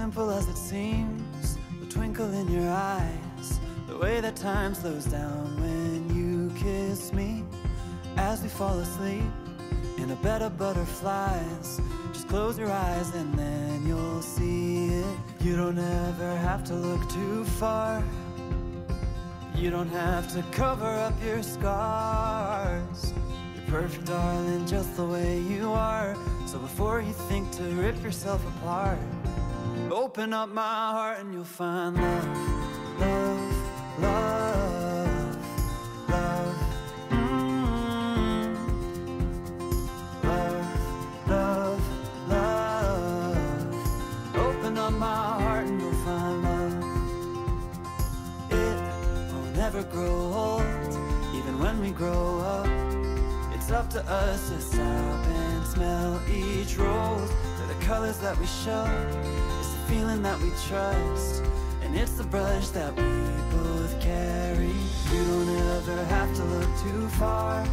simple as it seems, the twinkle in your eyes, the way that time slows down when you kiss me. As we fall asleep in a bed of butterflies, just close your eyes and then you'll see it. You don't ever have to look too far. You don't have to cover up your scars. You're perfect, darling, just the way you are. So before you think to rip yourself apart, open up my heart and you'll find love, love, love, love. Love, love, love. Open up my heart and you'll find love. It will never grow old, even when we grow up. It's up to us to stop and smell each rose. They're the colors that we show, it's the feeling that we trust, and it's the brush that we both carry. You don't ever have to look too far.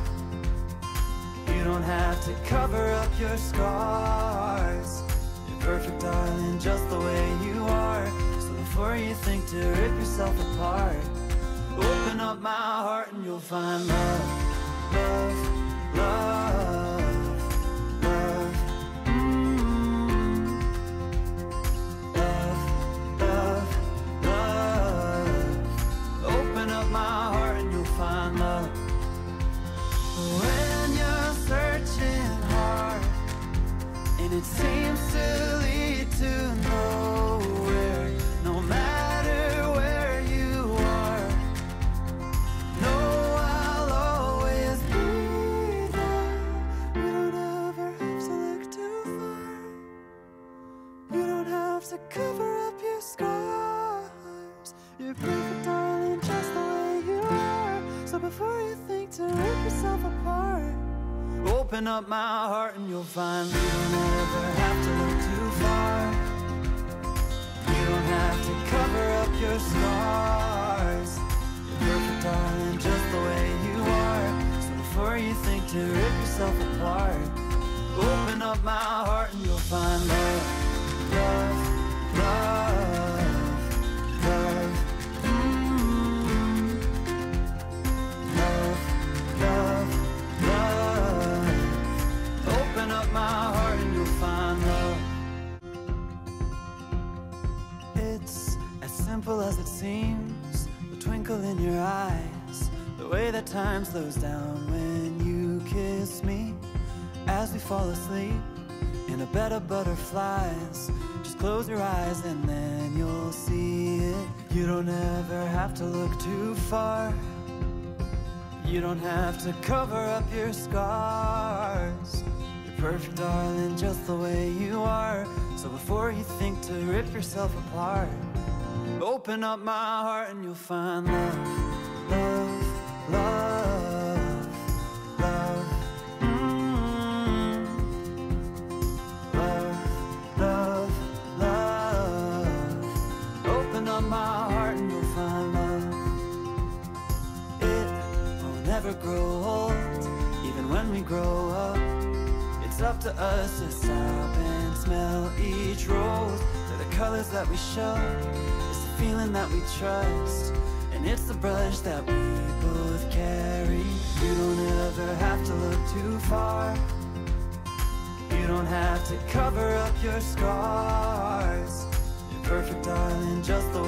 You don't have to cover up your scars. You're perfect, darling, just the way you are. So before you think to rip yourself apart, open up my heart and you'll find love, love, love, love. Love, love, love. Open up my heart and you'll find love. When you're searching hard and it seems to lead to nowhere, no matter where you are, know I'll always be there. You don't ever have to look too far. You don't have to cover up your scars. You're perfect, darling, just the way you are. So before you think to rip yourself apart, open up my heart and you'll find you don't ever have to look too far. You don't have to cover up your scars. You're perfect, darling, just the way you are. So before you think to rip yourself apart, open up my heart and you'll find love, love, love, love. Love, love, love. Open up my heart and you'll find love. It's as simple as it seems, the twinkle in your eyes, the way that time slows down when you kiss me. As we fall asleep in a bed of butterflies, just close your eyes and then you'll see it. You don't ever have to look too far. You don't have to cover up your scars. You're perfect, darling, just the way you are. So before you think to rip yourself apart, open up my heart and you'll find love, love, love, love. Love, love, love. Open up my heart and you'll find love. It will never grow old, even when we grow up. It's up to us to stop and smell each rose. They're the colors that we show, it's the feeling that we trust, and it's the brush that we both carry. You don't ever have to look too far. You don't have to cover up your scars. You're perfect, darling, just the